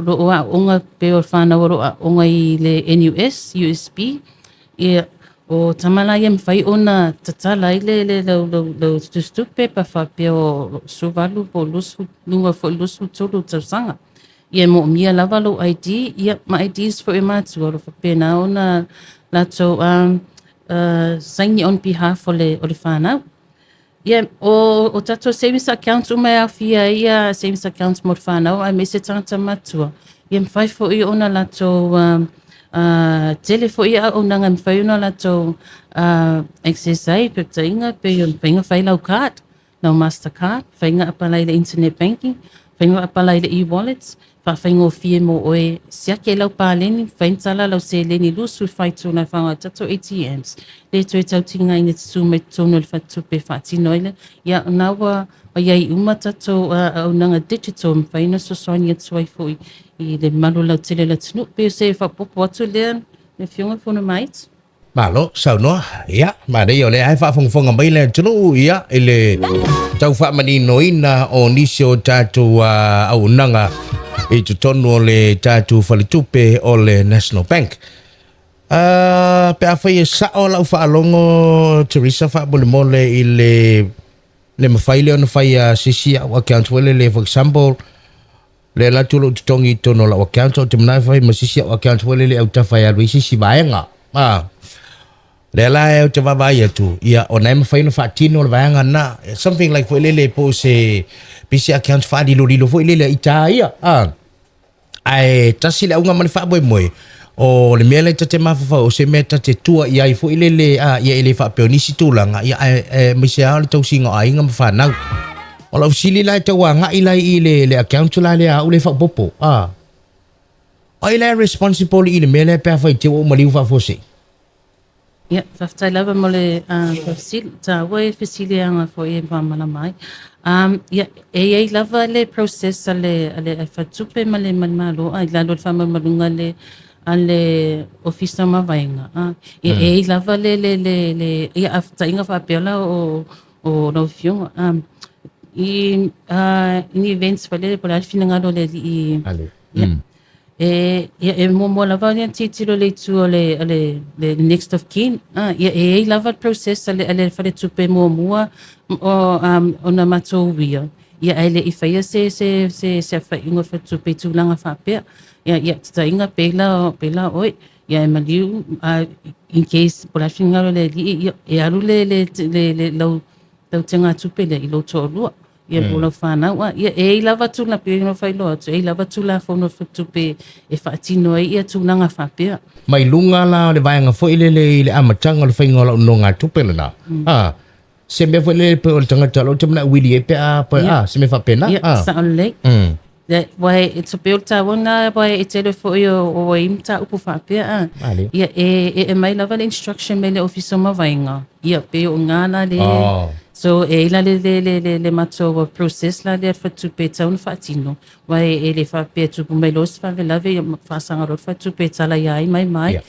roa onga pe o whānau roa onga I le NUS, USB. Ia o tamala ia mwhai ona tatala I le lau stupe pa whapea o suvalu po lusu, lunga fo lusu tolu tausanga. Ia mo mia lava lo ID, ia ma IDs for mātua ro whapea na ona lato signing on behalf o le whanau. Ia o tato savings account umai a fia ia savings account mo whanau ai me se tangata matua. Ia mwhai fo I ona lato tele fo ia o nanga mwhai ona lato exercise pe tainga pe yon whainga whailau card, no Mastercard, whainga apalai le internet banking, whainga apalai le e-wallets, whainga fie mo oe siake lau pāleni, whaintala lau se leni lusu whaitu na whanga tato ATMs. Le toi tau tinga ina tisu me tono le whatupe whatinoile, ia nawa wa iai uma tato au nanga digital mwhaina so soani atuai fo I le malo lau tele la tunu, pe o se whapopo atu lea, le fionga whono mait. Malo, sau noa, ia, ma rei o le ai whaafongafonga mai le tunu, ia, ele tau whaamani noina o nisi o tātou au nanga I tutonu o le tātou whalitupe o le National Bank. Pe a whai e sao lau whaalongo Teresa whaabole mole I le mawhaile o na whai sisi au account wale le, for example, le la tulo tutongi tono la account o te manai whai masisi au account wale le au tawhai alu I sisi vaenga. Le la e o te wawai atu, ia o naima whai no whaatino le vaenga na, something like wale le po se pisi account whaadilo rilo fo ile le ita ia. Ai tasi le aunga mani whaaboe moe, o le mea le tate mawhawha o se mea tate tua ia I fo ile le, ia ile whaapeo tūlanga, ia mese ao le tau singa a inga mawhanau. O lau sili lai tau a ngai lai I le account la le au le whaapopo. O ile responsible I le mea le pēr whai te o maliu whaafose. Ia, whaftai lava mo le fasil, ta wai fasili anga fo I whamana mai. Ia, ei lava le process ale whatupe ma le malo, ai lalo le whamamalunga le ofisa mawainga. Ia, ei lava le, ia afta inga whapeola o no fionga. I events wale, pole alfina ngalo le I... E mo lava ni titilo le tu le next of kin e lava process ale fare tupe mo mua o na matowia ia ele I faia se fa ingo fa tupe tu langa fa pe ia tsa inga pela oi ia maliu in case por la finga le e alu le lo tenga tupe le lo tolu ia bola fana wa ia e lava tu na pe no fai lo e lava tu la fo no tu pe e fatino ia tu nanga fa pe mai lunga la le vaenga fo ile le amatanga le fainga la no nga tu pe na se me fo le pe o tanga talo te na wili e pe se me fa pena sa ole that why it's a built one by it's a for o imta upu fa pe ia e mai lava le instruction me le office ma vainga ia pe o ngana le so la le mato process la le fa tu pe tau fa tino wai le fa pe tu mai los fa lave fa sanga ro fa tu pe tala ia mai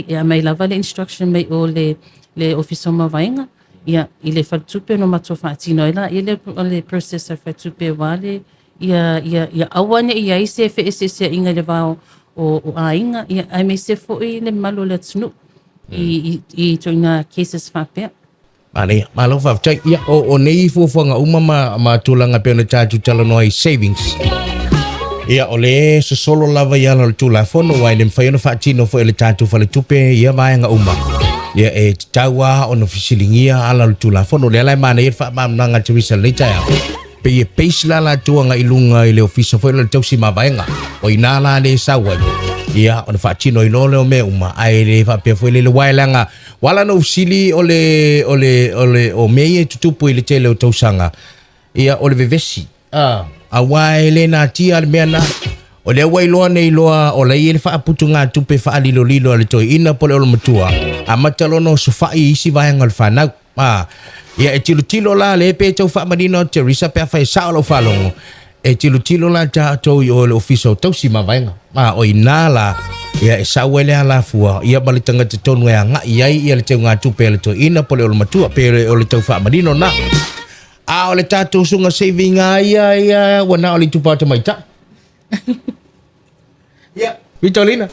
ia mai lava le instruction me o le office ma vainga ia ile fa tu pe no mato fa tino ila le process fa tu pe wale ia awane ia se fe se inga le va o ainga ia ai me se fo I le malo le tsnu I toina cases fa pe Ani, malo fa chai ia o nei fo nga uma ma tulanga pe na tatu tala no savings. Ia ole so solo lava ia lo tula fono wa ile mfaino fa tino fo ile tatu fa le tupe ia va nga uma. Ia e tawa on officialingia ala lo tula fono le ala mana ia fa ma nga Teresa lecha ya. Pe e peis la tuanga ilunga ile official fo ile tausi ma vaenga. O inala le sawa. Ia on fa tino ilo le me uma ai le fa pe fo le wailanga wala no sili o mei tutupu ile tele o tausanga ia o le vevesi a waile na tia le mena o le wailo nei loa o le ile fa putunga tupe fa lilo le toi ina pole o matua a matalono so fa isi vaenga le fa ia e tilo la le pe tau fa madino Teresa pe fa sa lo fa longo e tilo la ta to o le official tausi ma vaenga o inala ia e sawele ala fua ia balitanga te tonu e nga ia le tenga tupe le to ina pole o matua pe o le tau fa madino na o le tatu sunga saving ia wana o le tupa te maita Yeah. Vitolina.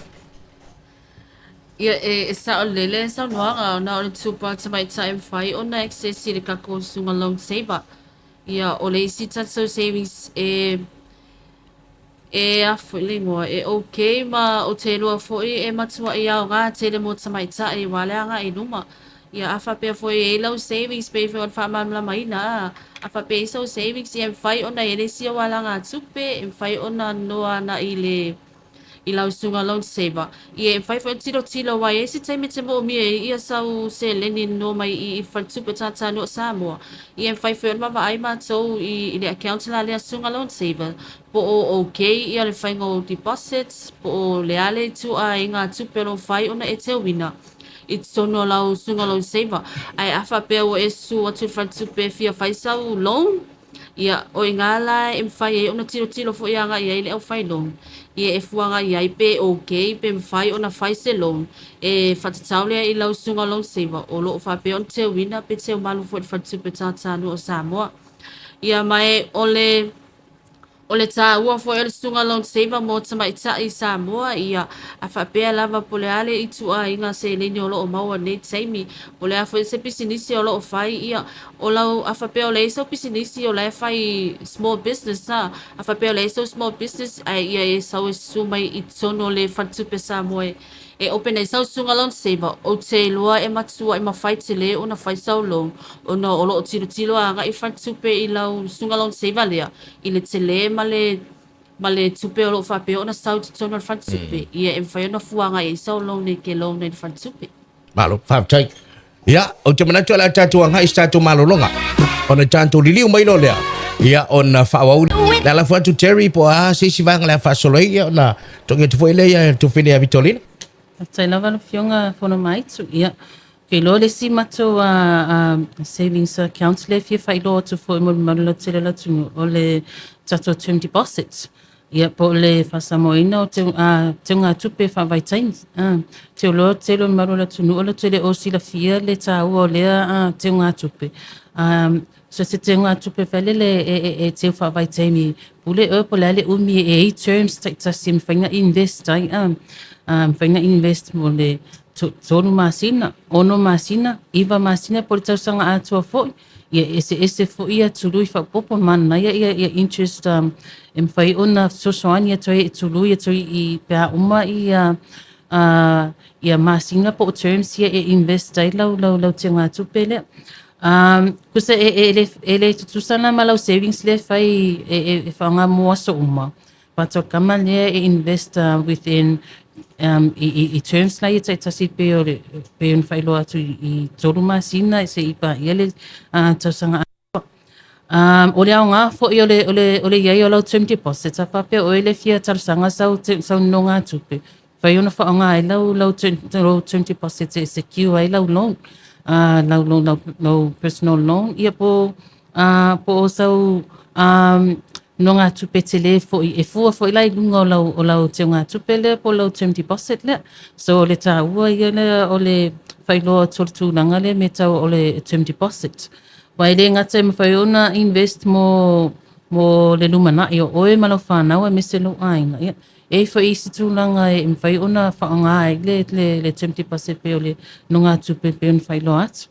Ia sa o lele sa noanga na o le tupa tamai tae mwhai o na access i le kako sunga loan saver. Ia o le isi tatso savings afu le ngoa okay ma o te lua foi matua i au ngā te le mo tamai tae wale anga i numa. Ia afa pia foi lau savings pe fe on whamamla maina. Afa pe so savings i mwhai o na elesi o wala ngā tupe mwhai o na noa na i le I lau sunga loan saver. I whai whai tilo wai si taime te mo mi ia sau se leni no mai I whantupe tata no Samoa. I whai whai mama ai mātou I le account la lea sunga loan saver. Po o okay ia le whai ngō deposits, po o le ale tu a I ngā tupe no whai ona e te wina. I tono lau sunga loan saver. Ai awha pia o e su atu whantupe fia whai sau loan. Ia o I ngā la e mwhai e ona tilo fo ia ngā ia I le au whai loan. Ia e fuanga ia I pe okay pe mwhai ona whai se loan. E whatatau lea I lau sunga loan saver. O loo whape on te wina pe te umalu fo I whatupe tātānu o Samoa. Ia mai o le tā ua fo le sunga loan saver mo tamai ta I Samoa ia a whapea lava po le ale I tua inga se leni o loo maua nei taimi po le a fo se pisinisi o loo whai ia o lau a whapea o le iso pisinisi o le whai small business a whapea o le iso small business ai ia e sau e sumai I tono le whantupe Samoa e open e sau sunga loan saver o te lua e matua I mawhai te le o na whai sau loan o na o loo tilo a nga I whantupe I lau sunga loan saver lea I le te le ma le tupe o loo whape o na sau te tono whantupe ia e mwhai o na fuanga e sau loan e ke loan e whantupe. Malo, whaptai. Ia, o te manatu ala tātou anga I tātou malolonga. O na tātou liliu mai lo lea. Ia, o na whaawau. Na la fuatu Terry po a sisi vanga lea whasoloi. Ia, o na tongi tu fwele ia tu whine a Vitolina. Tai lava na fionga fono mai tu ia. Ke lo le si mato savings account le fia whai lo tu fo mo marula tele la tu o le tato term deposits. Ia po le whasamoina o te ngā tupe whawai taini. Te o lo te lo marula tu o le tele o sila fia le tā ua o lea te ngā tupe. So se te ngā tupe whale le te whawai taini. Pule o po le umi e terms ta sim whainga invest ai. Whainga invest mo le tonu masina, ono masina, iwa masina po le tausanga atua foi. Ia ese foi ia tului whapopo mana ia interest e mwhai ona sosoani ia toi e tului ia toi I pēa uma ia masina po terms ia e invest ai lau te ngā tupe lea. Kusa ele tutusana ma lau savings le whai e whanga mua so uma. Pato kama lea e invest within I terms la I tasi pe o un whailo atu I toru masina se ipa ia le tausanga o le au ngā fo I o le iai o lau term deposit a whapea o ele fia tausanga sau no ngā tupe whai ona wha o ngā ai lau term deposit e secure ai lau loan lau personal loan ia po o sau no ngā tupe te le fo I fua fo I lai lunga o lau te ngā tupe le po lau term deposit le. So le tā ua ia le o le whailoa tūlanga le me tau o le term deposit. Wai le ngata e mawhai ona invest mo le lumana I o oe malo whanau e mese lo aina. Ia. E fo I si tūlanga e mawhai ona whaonga ai le term deposit pe o le no ngā tupe pe on whailoa atu.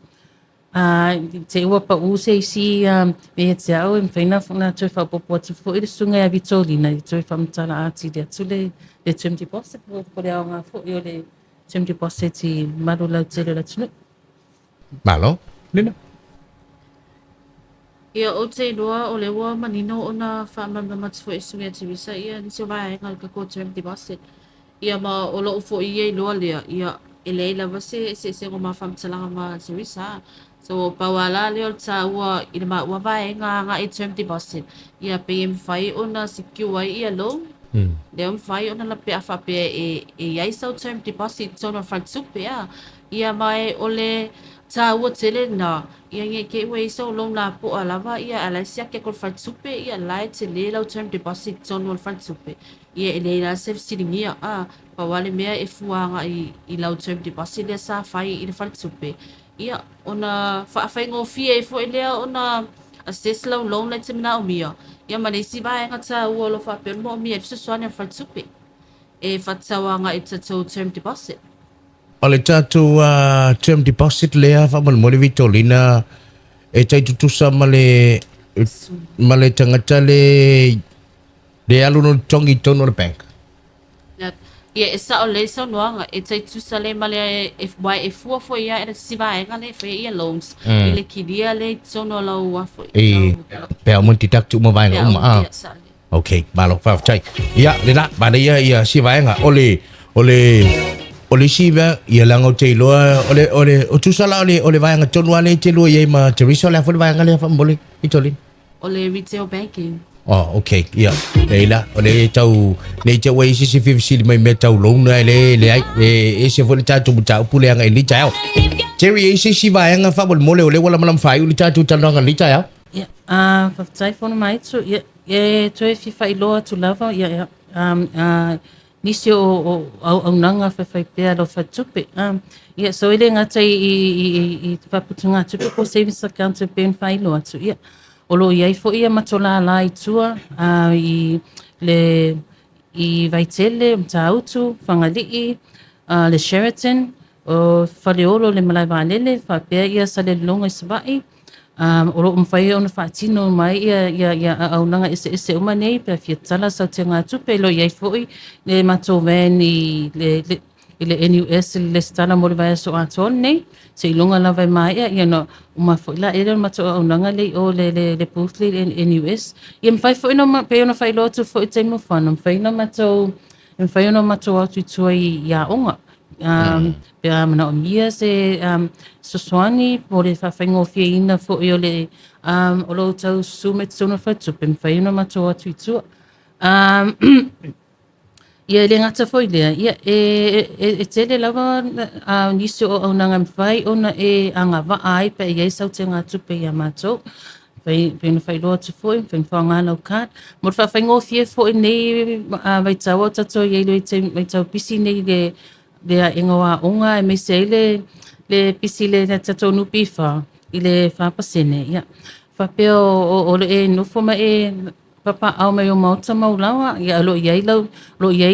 Te ua pa use I si me te au e mwhaina whana tui whapopo atu fo I le sunga a Vitolina I tui whamtala ati le atu le term deposit po le au ngā fo I o le term deposit I maru lau tele la tunu. Malo, Lina. Ia o te loa o le ua manino o na whamamna matu fo I sunga a tivisa ia nisi o vai ainga ka ko term deposit. Ia ma o lo fo I loa lea ia e leila vase se o ma whamtalanga ma tivisa. So pawala leo ta ua I ma ua vai nga I term deposit. Ia pe mwhai o na secure ia lo. Leo mwhai o na la pe a whape e iai sau term deposit tono whantupe a. Ia mai o le ta ua tele na. Ia nge ke ua iso lo na po a lava ia alaisia ke kol whantupe ia lai te le lau term deposit tono whantupe. Ia e le la sef siringia a. Pawale mea e fuanga I lau term deposit le sa whai I le whantupe. Ia, ona whaafai ngō fia e fo I lea ona assess lau loan le te mina o mia. Ia, ma neisi vai ngata ua lo whaapea mo o mia e fiso soane a whantupe. e whatawanga i tatou term deposit. O le tātou term deposit lea whamalmole vitolina e tai tutusa ma le tangata le alu no tongi tono le bank. Ia e sa o le sa noanga e tai tusa le male e fua fo ia e siva e ngale fo ia loans i le kidia le tono la ua fo E pe o monti tak tu mo vai nga uma. Okay, malo fa chai. Ia le na ba ia siva e nga ole siva ia lango te loa ole o tusa la ole vai nga tono ale te loa ia ma Teresa le fo vai nga le fa mbole itoli. Ole retail banking. Oh, okay. Yeah. Leila, ole tau le te wai si fifsi mai me tau lona le ai e se fo ta tu ta pule nga ni tau. Terry e si vai nga fa bol mole ole wala malam fai uli ta tu ta nga ni tau. Yeah. Fa tai fo mai tu yeah to if fai loa tu lava yeah nisi o nanga fa fai pe lo fa tupe. Yeah, so ele ngata i fa putunga tupe ko savings account pe fai loa tu. Yeah. Olo iai fo ia matola la i tua i Vaitele, Mtautu, Whangalii, le Sheraton, o Whaleolo le Malai Valele, whapea ia sa le longa i Sabai. Olo umwhai ona whaatino mai ia aunanga ese uma nei, pia fiatala sa te ngā tupe, lo iai fo i le mato van i le NUS le stana mo le vai so aton nei se ilonga la vai mai ia no uma fo la ele mato aunanga le o le booth le NUS ia mfai fo no pe no fai lo tu fo te mo fana mfai no mato atu tu ia onga pe mana o mia se soswani mo le fa faingo fie ina fo yo le o lo tau sumet sono fa tu pe mfai no mato atu tu ia le ngata foi lea ia e tele lava nisi o aunanga mwhai ona e anga wa ai pe ia sau te ngā tupe ia mātou Fai no fai loa tu foi, fai whanga lau kat. Mo fa fai ngofie foi nei vai tau o tato ia ilo vai tau pisi nei le a ingoa onga e me se le pisi le tato nupi wha i le whapasene ia. Fa peo o le nufo ma papa au mai o mauta maulawa ia lo iai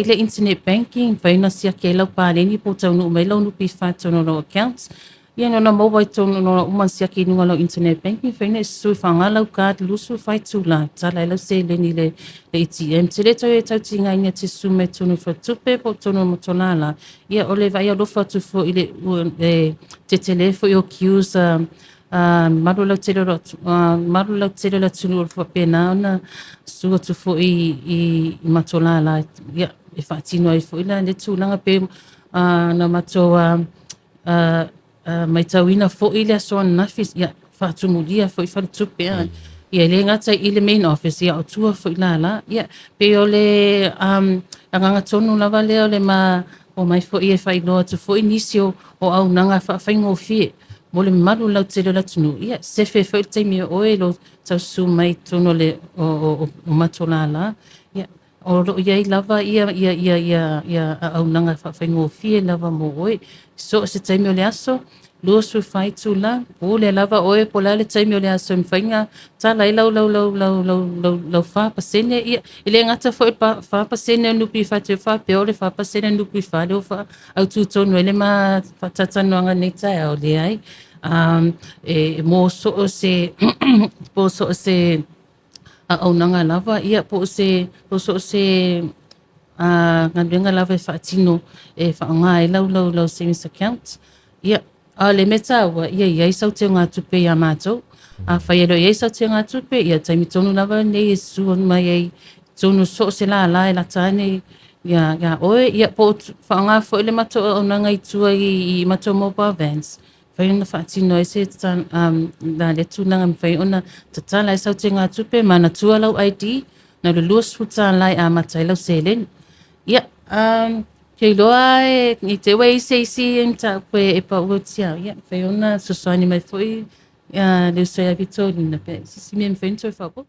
le internet banking fai na sia ke lau pāreni po tau nu mai lau nupi wha tono lo accounts ia no na mobile tono no uma sia ke nunga lau internet banking fai na sui whanga lau card lusu fai tula tala lau se leni le ATM te le tau tinga ina te sume tono wha tupe po tono motonala ia ole vai alofa tu fo i le te telefo i o queues marula tele la tulu fo pena na sua tu fo i matola la ya e fatino ai fo ila le tulanga pe na matoa mai tawina fo ila so na fis ya fatu mudia fo i fa tupe ia le ngata i le main office ia o tua fo ila la ya pe ole anga tonu lava le ole ma o mai fo i fa no tu fo inisio o au nanga fa faingo fie mo le malu lau te la tunu ia se fe fe te mi o e lo tau su mai tono le o matola la ia o lo ia lava ia au nanga fa fengo fie lava mo oi so se te mi o le aso lo su fai tu la o le lava o e pola le te mi o le aso mfainga ta lai lau fa pasene ia ile ngata fo fa pasene nupi fa te fa pe o le fa pasene nupi fa le fa au tu tono ele ma fa tatano anga nei tai o le ai mo so se au nanga lava ia po so se ngandunga lava fatino e fa ngai lau savings account ia le meta wa ia sau te ngā tupe ia mātou fa ia lo ia sau te ngā tupe ia taimi tonu lava nei su mai ai tonu so se la e la tane ia oe ia po fa ngā fo ile mato au nanga i tua i mato mobile vans fai ona whaatino e se na le tūnanga mwhai ona tatala e sau te ngā tupe mana tua lau ID na le luas futa lai a matai lau selen. Ia, kei loa i te wei se isi mta koe e pa ua tia. Ia, fai ona susani mai fwoi le usai a vitorina pe. Sisi mea mwhai nitoi whako.